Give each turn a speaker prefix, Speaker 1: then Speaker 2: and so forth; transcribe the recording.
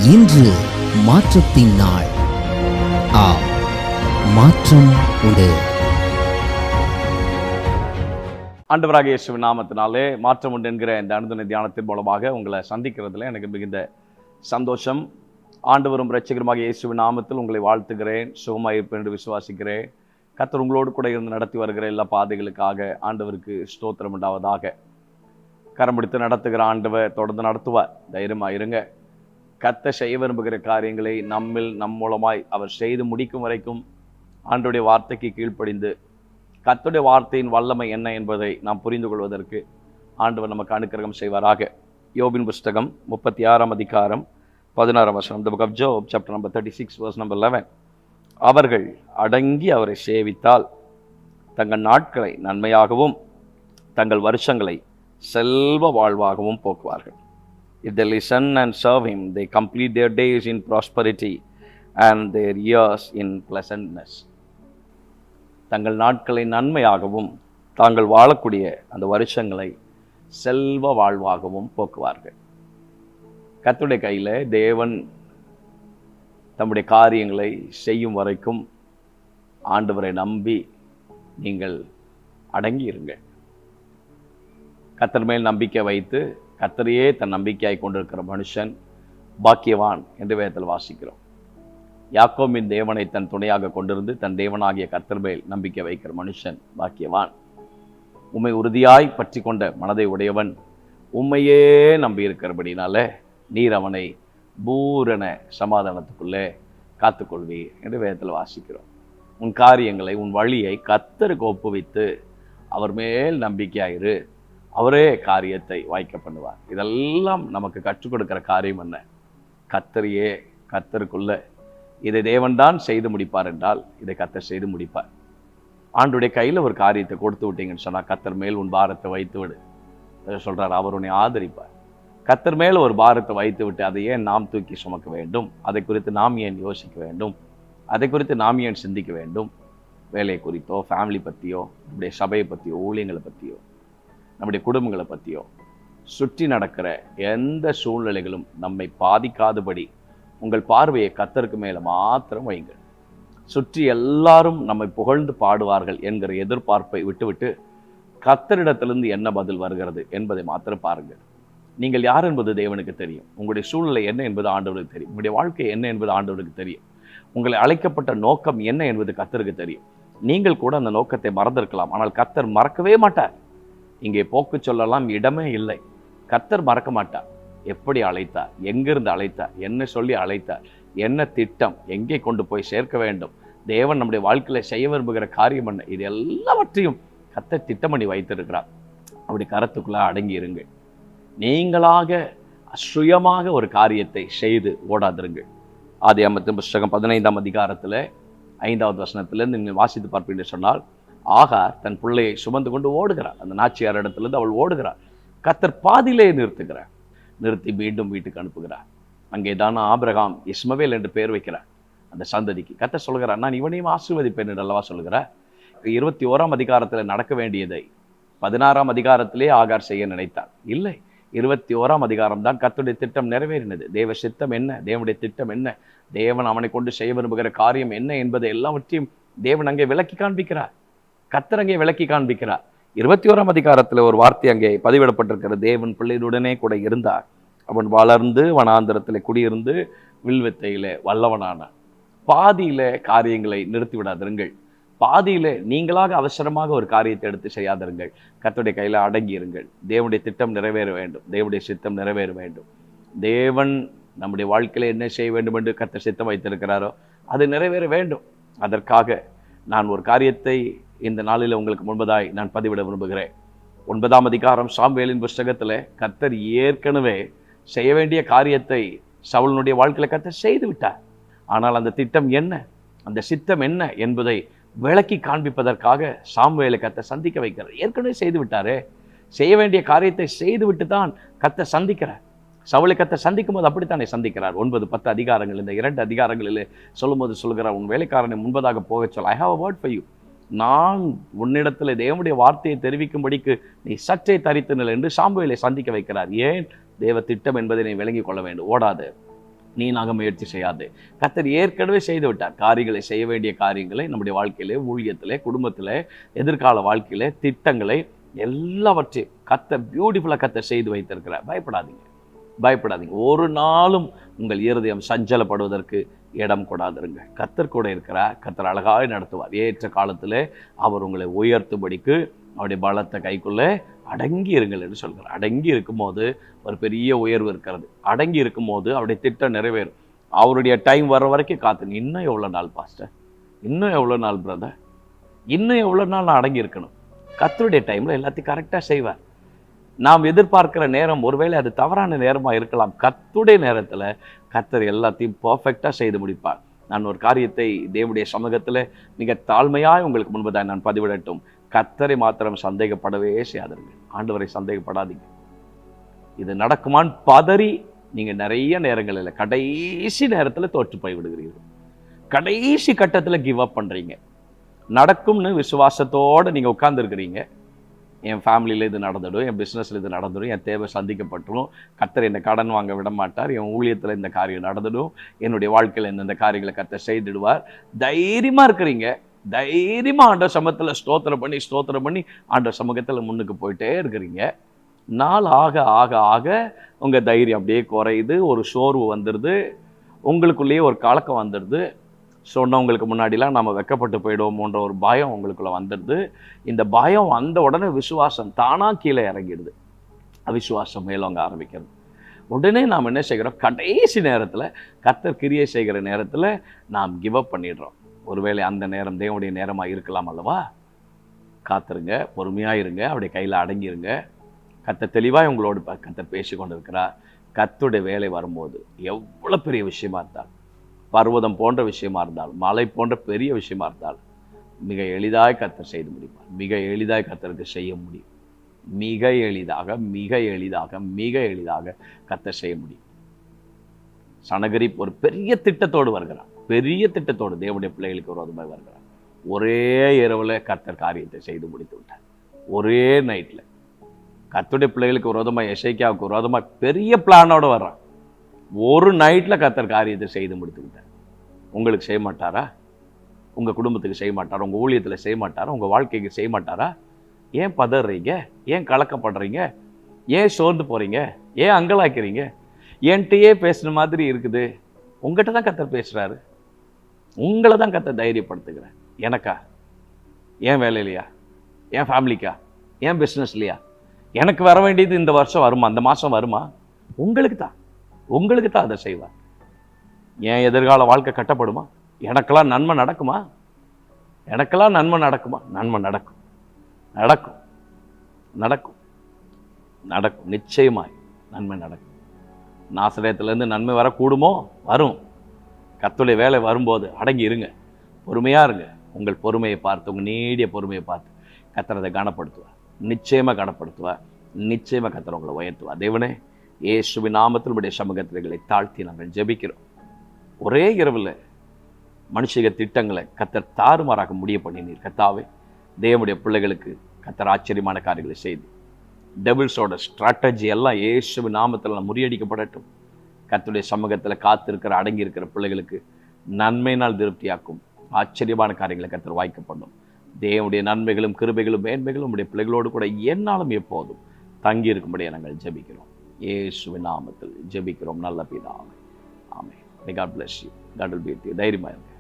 Speaker 1: இன்று மாற்றத்தின் நாள். மாற்றம் உண்டு.
Speaker 2: ஆண்டவராகிய இயேசுவின் நாமத்தினாலே மாற்றம் உண்டு என்கிற இந்த அனுதின தியானத்தின் மூலமாக உங்களை சந்திக்கிறதுல எனக்கு மிகுந்த சந்தோஷம். ஆண்டவரும் இரட்சகருமாக இயேசுவின் நாமத்தில் உங்களை வாழ்த்துகிறேன். சுகமாயிருப்பேன் என்று விசுவாசிக்கிறேன். கர்த்தர் உங்களோடு கூட இருந்து நடத்தி வருகிற எல்லா பாதைகளுக்காக ஆண்டவருக்கு ஸ்தோத்திரம் உண்டாவதாக. கரம் பிடித்து நடத்துகிற ஆண்டவர் தொடர்ந்து நடத்துவார். தைரியமாக இருங்க. கர்த்தர் செய்ய விரும்புகிற காரியங்களை நம் மூலமாய் அவர் செய்து முடிக்கும் வரைக்கும் ஆண்டவருடைய வார்த்தைக்கு கீழ்ப்படிந்து கர்த்தருடைய வார்த்தையின் வல்லமை என்ன என்பதை நாம் புரிந்து கொள்வதற்கு ஆண்டவர் நமக்கு அனுக்கிரகம் செய்வாராக. யோபின் புஸ்தகம் 36 அதிகாரம் 16 வசனம். The book of Job, chapter number 36, verse number 11. அவர்கள் அடங்கி அவரை சேவித்தால் தங்கள் நாட்களை நன்மையாகவும் தங்கள் வருஷங்களை செல்வ வாழ்வாகவும் போக்குவார்கள். If they listen and serve him, they complete their days in prosperity and their years in pleasantness. தங்கள் நாட்களை நன்மையாகவும் தாங்கள் வாழக்கூடிய அந்த வருஷங்களை செல்வ வாழ்வாகவும் போக்குவார்கள். கர்த்தருடைய கையில் தேவன் தம்முடைய காரியங்களை செய்யும் வரைக்கும் ஆண்டவரை நம்பி நீங்கள் அடங்கி இருங்கள். கர்த்தர் மேல் நம்பிக்கை வைத்து கர்த்தரையே தன் நம்பிக்கையாய் கொண்டிருக்கிற மனுஷன் பாக்கியவான் என்று வேதத்தில் வாசிக்கிறோம். யாக்கோபின் தேவனை தன் துணையாக கொண்டிருந்து தன் தேவனாகிய கர்த்தர் மேல் நம்பிக்கை வைக்கிற மனுஷன் பாக்கியவான். உம்மை உறுதியாய் பற்றி கொண்ட மனதை உடையவன் உம்மையே நம்பி இருக்கிறபடினால நீர் அவனை பூரண சமாதானத்துக்குள்ளே காத்துக்கொள்வீர் என்று வேதத்தில் வாசிக்கிறோம். உன் காரியங்களை உன் வழியை கர்த்தருக்கு ஒப்புவித்து அவர் மேல் நம்பிக்கையாயிரு, அவரே காரியத்தை வாய்க்க பண்ணுவார். இதெல்லாம் நமக்கு கற்றுக் கொடுக்கிற காரியம் என்ன? கர்த்தரையே கர்த்தருக்குள்ள இதை தேவன்தான் செய்து முடிப்பார் என்றால் இதை கர்த்தர் செய்து முடிப்பார். ஆண்டுடைய கையில் ஒரு காரியத்தை கொடுத்து விட்டீங்கன்னு சொன்னால் கர்த்தர் மேல் உன் பாரத்தை வைத்து விடு சொல்கிறார். அவர் உன்னை ஆதரிப்பார். கர்த்தர் மேல் ஒரு பாரத்தை வைத்து விட்டு அதை ஏன் நாம் தூக்கி சுமக்க வேண்டும்? அதை குறித்து நாம் ஏன் யோசிக்க வேண்டும்? அதை குறித்து நாம் ஏன் சிந்திக்க வேண்டும்? வேலையை குறித்தோ, ஃபேமிலி பற்றியோ, நம்முடைய சபையை பற்றியோ, ஊழியங்களை பற்றியோ, நம்முடைய குடும்பங்களை பற்றியோ, சுற்றி நடக்கிற எந்த சூழ்நிலைகளும் நம்மை பாதிக்காதபடி உங்கள் பார்வையை கர்த்தருக்கு மேலே மாத்திரம் வைங்கள். சுற்றி எல்லாரும் நம்மை புகழ்ந்து பாடுவார்கள் என்கிற எதிர்பார்ப்பை விட்டுவிட்டு கர்த்தரிடத்திலிருந்து என்ன பதில் வருகிறது என்பதை மாத்திரம் பாருங்கள். நீங்கள் யார் என்பது தேவனுக்கு தெரியும். உங்களுடைய சூழ்நிலை என்ன என்பது ஆண்டவருக்கு தெரியும். உங்களுடைய வாழ்க்கை என்ன என்பது ஆண்டவருக்கு தெரியும். உங்களை அழைக்கப்பட்ட நோக்கம் என்ன என்பது கர்த்தருக்கு தெரியும். நீங்கள் கூட அந்த நோக்கத்தை மறந்திருக்கலாம், ஆனால் கர்த்தர் மறக்கவே மாட்டார். இங்கே போக்கு சொல்லலாம் இடமே இல்லை. கர்த்தர் மறக்க மாட்டார். எப்படி அழைத்தார், எங்கிருந்து அழைத்தார், என்ன சொல்லி அழைத்தார், என்ன திட்டம், எங்கே கொண்டு போய் சேர்க்க வேண்டும், தேவன் நம்முடைய வாழ்க்கையில் செய்ய விரும்புகிற காரியம் என்ன, இது எல்லாவற்றையும் கர்த்தர் திட்டம் பண்ணி வைத்திருக்கிறார். அப்படி கரத்துக்குள்ளே அடங்கி இருங்கள். நீங்களாக சுயமாக ஒரு காரியத்தை செய்து ஓடாதிருங்கள். ஆதியாகமத்தின் புஸ்தகம் 15 அதிகாரத்தில் 5வது வசனத்திலிருந்து நீங்கள் வாசித்து பார்ப்பீங்க சொன்னால், ஆகார் தன் பிள்ளையை சுமந்து கொண்டு ஓடுகிறார். அந்த நாச்சியார் இடத்துலேருந்து அவள் ஓடுகிறார். கர்த்தர் பாதியிலே நிறுத்துகிறார். நிறுத்தி மீண்டும் வீட்டுக்கு அனுப்புகிறார். அங்கே தான் ஆபிரகாம் இஸ்மவேல் என்று பெயர் வைக்கிறார் அந்த சந்ததிக்கு. கர்த்தர் சொல்கிறார், நான் இவனையும் ஆசீர்வதிப்பேன் என்று அல்லவா சொல்கிறார். 21 அதிகாரத்தில் நடக்க வேண்டியதை 16 அதிகாரத்திலே ஆகார் செய்ய நினைத்தார். இல்லை, 21 அதிகாரம் தான் கர்த்தருடைய திட்டம் நிறைவேறினது. தேவ சித்தம் என்ன, தேவனுடைய திட்டம் என்ன, தேவன் அவனை கொண்டு செய்ய விரும்புகிற காரியம் என்ன என்பதை எல்லாவற்றையும் தேவன் அங்கே விளக்கி காண்பிக்கிறார். கர்த்தர் அங்கே விளக்கி காண்பிக்கிறார். 21 அதிகாரத்தில் ஒரு வார்த்தை அங்கே பதிவிடப்பட்டிருக்கிற, தேவன் பிள்ளையுடனே கூட இருந்தார். அவன் வளர்ந்து வனாந்தரத்தில் குடியிருந்து வில்வித்தையிலே வல்லவனானான். பாதியில காரியங்களை நிறுத்தி விடாதிருங்கள். பாதியில நீங்களாக அவசரமாக ஒரு காரியத்தை எடுத்து செய்யாதிருங்கள். கர்த்தருடைய கையில் அடங்கி இருங்கள். தேவனுடைய திட்டம் நிறைவேற வேண்டும். தேவனுடைய சித்தம் நிறைவேற வேண்டும். தேவன் நம்முடைய வாழ்க்கையில என்ன செய்ய வேண்டும் என்று கர்த்தர் சித்தம் வைத்திருக்கிறாரோ அது நிறைவேற வேண்டும். அதற்காக நான் ஒரு காரியத்தை இந்த நாளில் உங்களுக்கு முன்பதாய் நான் பதிவிட விரும்புகிறேன். 9 அதிகாரம் சாமுவேலின் புஸ்தகத்தில் கர்த்தர் ஏற்கனவே செய்ய வேண்டிய காரியத்தை சவுலினுடைய வாழ்க்கையில் கர்த்தர் செய்து விட்டார். ஆனால் அந்த திட்டம் என்ன, அந்த சித்தம் என்ன என்பதை விளக்கி காண்பிப்பதற்காக சாமுவேலை கர்த்தர் சந்திக்க வைக்கிறார். ஏற்கனவே செய்து விட்டாரே, செய்ய வேண்டிய காரியத்தை செய்துவிட்டு தான் கர்த்தர் சந்திக்கிறார். சவுலை கர்த்தர் சந்திக்கும் போது அப்படித்தானே சந்திக்கிறார். 9-10 அதிகாரங்கள், இந்த 2 அதிகாரங்களில் சொல்லும்போது சொல்கிறார், உன் வேலைக்காரனை முன்பதாக போக சொல். I have a word for you. நான் உன்னிடத்தில் தேவனுடைய வார்த்தையை தெரிவிக்கும்படிக்கு நீ சற்றே தரித்து நில் என்று சாமுவேலை சந்திக்க வைக்கிறார். ஏன்? தேவ திட்டம் என்பதை நீ விளங்கி கொள்ள வேண்டும். ஓடாது, நீனாக முயற்சி செய்யாது. கர்த்தர் ஏற்கனவே செய்து விட்டார். காரியங்களை செய்ய வேண்டிய காரியங்களை நம்முடைய வாழ்க்கையிலே, ஊழியத்திலே, குடும்பத்திலே, எதிர்கால வாழ்க்கையிலே, திட்டங்களை எல்லாவற்றையும் கர்த்தர் பியூட்டிஃபுல்லாக கர்த்தர் செய்து வைத்திருக்கிறார். பயப்படாதீங்க, பயப்படாதீங்க. ஒரு நாளும் உங்கள் இருதயம் சஞ்சலப்படுவதற்கு இடம் கொடாதிருங்க. கர்த்தர் கூட இருக்கிறார். கர்த்தர் அழகாய் நடத்துவார். ஏற்ற காலத்தில் அவர் உங்களை உயர்த்தும்படிக்கு அவருடைய பலத்தை கைக்குள்ளே அடங்கி இருங்கள் என்று சொல்கிறார். அடங்கி இருக்கும்போது ஒரு பெரிய உயர்வு இருக்கிறது. அடங்கி இருக்கும்போது அவருடைய திட்டம் நிறைவேறும். அவருடைய டைம் வர்ற வரைக்கும் காத்துங்க. இன்னும் எவ்வளோ நாள் பாஸ்டர், இன்னும் எவ்வளோ நாள் பிரதர், இன்னும் எவ்வளோ நாள் நான் அடங்கி இருக்கணும்? கர்த்தருடைய டைமில் எல்லாத்தையும் கரெக்டாக செய்வார். நாம் எதிர்பார்க்கிற நேரம் ஒருவேளை அது தவறான நேரமாக இருக்கலாம். கர்த்தருடைய நேரத்தில் கர்த்தர் எல்லாத்தையும் பர்ஃபெக்டாக செய்து முடிப்பார். நான் ஒரு காரியத்தை தேவனுடைய சமூகத்தில் மிக தாழ்மையாக உங்களுக்கு முன்பதாக நான் பதிவிடட்டும். கர்த்தரை மாத்திரம் சந்தேகப்படவே செய்யாதீர்கள். ஆண்டவரை சந்தேகப்படாதீங்க. இது நடக்குமான்னு பதறி நீங்கள் நிறைய நேரங்களில் கடைசி நேரத்தில் தோற்று போய் விடுகிறீர்கள். கடைசி கட்டத்தில் கிவ் அப் பண்ணுறீங்க. நடக்கும்னு விசுவாசத்தோடு நீங்கள் உட்கார்ந்துருக்கிறீங்க. என் ஃபேமிலியில் இது நடந்துடும், என் பிஸ்னஸில் இது நடந்துடும், என் தேவை சந்திக்கப்பட்டுரும், கர்த்தர் என்னை கடன் வாங்க விட மாட்டார், என் ஊழியத்தில் இந்த காரியம் நடந்துடும், என்னுடைய வாழ்க்கையில் இந்த காரியங்களை கர்த்தர் செய்துடுவார். தைரியமாக இருக்கிறீங்க. தைரியமாக ஆண்டவர் சமூகத்தில் ஸ்தோத்திரம் பண்ணி ஆண்டவர் சமூகத்தில் முன்னுக்கு போயிட்டே இருக்கிறீங்க. நாள் ஆக ஆக ஆக உங்கள் தைரியம் அப்படியே குறையுது. ஒரு சோர்வு வந்துடுது, உங்களுக்குள்ளேயே ஒரு கலக்கம் வந்துடுது. சொன்னவங்களுக்கு முன்னாடிலாம் நம்ம வெக்கப்பட்டு போயிடுவோமோன்ற ஒரு பயம் உங்களுக்குள்ளே வந்துடுது. இந்த பயம் வந்த உடனே விசுவாசம் தானாக கீழே இறங்கிடுது. அவிசுவாசம் மேலோங்க ஆரம்பிக்கிறது. உடனே நாம் என்ன செய்கிறோம்? கடைசி நேரத்தில் கர்த்தர் கிரியை செய்கிற நேரத்தில் நாம் கிவ் அப் பண்ணிடுறோம். ஒருவேளை அந்த நேரம் தேவனுடைய நேரமாக இருக்கலாம் அல்லவா? காத்துருங்க, பொறுமையாக இருங்க, அவருடைய கையில் அடங்கிருங்க. கர்த்தர் தெளிவாக உங்களோடு கர்த்தர் பேசி கொண்டு இருக்கிறார். கர்த்தருடைய வேலை வரும்போது எவ்வளோ பெரிய விஷயமா இருந்தால், பர்வதம் போன்ற விஷயமா இருந்தால், மலை போன்ற பெரிய விஷயமா இருந்தால், மிக எளிதாய் கர்த்தர் செய்து முடிப்பார். மிக எளிதாய் கர்த்தருக்கு செய்ய முடியும். மிக எளிதாக மிக எளிதாக மிக எளிதாக கர்த்தர் செய்ய முடியும். சனகரிப் ஒரு பெரிய திட்டத்தோடு வருகிறார். பெரிய திட்டத்தோடு தேவனுடைய பிள்ளைகளுக்கு விரோதமாக வருகிறார். ஒரே இரவில் கர்த்தர் காரியத்தை செய்து முடித்து விட்டார். ஒரே நைட்டில் கர்த்தருடைய பிள்ளைகளுக்கு விரோதமாக, எசேக்கியாவுக்கு விரோதமாக பெரிய பிளானோடு வர்றான். ஒரு நைட்டில் கர்த்தர் காரியத்தை செய்து முடித்து விட்டார். உங்களுக்கு செய்ய மாட்டாரா? உங்கள் குடும்பத்துக்கு செய்ய மாட்டாரா? உங்கள் ஊழியத்தில் செய்ய மாட்டாரா? உங்கள் வாழ்க்கைக்கு செய்ய மாட்டாரா? ஏன் பதறீங்க? ஏன் கலக்கப்படுறீங்க? ஏன் சோர்ந்து போகிறீங்க? ஏன் அங்கலாய்க்கிறீங்க? என்கிட்டயே பேசுன மாதிரி இருக்குது. உங்கள்கிட்ட தான் கர்த்தர் பேசுகிறாரு. உங்களை தான் கர்த்தர் தைரியப்படுத்துகிறேன். எனக்கா? ஏன் வேலையிலையா? ஏன் ஃபேமிலிக்கா? ஏன் பிஸ்னஸ்லையா? எனக்கு வர வேண்டியது இந்த வருஷம் வருமா? அந்த மாதம் வருமா? உங்களுக்கு தான் அதை செய்வார். என் எதிர்கால வாழ்க்கை கட்டப்படுமா? எனக்கெல்லாம் நன்மை நடக்குமா? நன்மை நடக்கும். நிச்சயமாய் நன்மை நடக்கும். நாசரேத்திலேருந்து நன்மை வரக்கூடுமோ? வரும். கர்த்தருடைய வேலை வரும்போது அடங்கி இருங்க, பொறுமையாக இருங்க. உங்கள் பொறுமையை பார்த்து, உங்கள் நீடிய பொறுமையை பார்த்து கர்த்தர் அதை கனப்படுத்துவார். நிச்சயமாக கனப்படுத்துவார். நிச்சயமாக கர்த்தர் உங்களை உயர்த்துவார். தேவனே, இயேசுவின் நாமத்தினுடைய சமூகத்திலே தாழ்த்தி நாங்கள் ஜெபிக்கிறோம். ஒரே இரவில் மனுஷிக திட்டங்களை கர்த்தர் தாறுமாறாக முடிய பண்ணினீர். கர்த்தாவே, தேவனுடைய பிள்ளைகளுக்கு கர்த்தர் ஆச்சரியமான காரியங்களை செய்து டெபிள்ஸோட ஸ்ட்ராட்டஜி எல்லாம் இயேசுவின் நாமத்தில் முறியடிக்கப்படட்டும். கர்த்தருடைய சமூகத்தில் காத்திருக்கிற அடங்கி இருக்கிற பிள்ளைகளுக்கு நன்மையினால் திருப்தியாக்கும் ஆச்சரியமான காரியங்களை கர்த்தர் வாய்க்கப்படும். தேவனுடைய நன்மைகளும் கிருபைகளும் மேன்மைகளும் உடைய பிள்ளைகளோடு கூட என்னாலும் எப்போதும் தங்கி இருக்கும்படியே நாங்கள் ஜெபிக்கிறோம். இயேசுவின் நாமத்தில் ஜெபிக்கிறோம் நல்ல பிதாவே. ஆமென். God bless you. God will be with you. தைரியமாக இருங்க.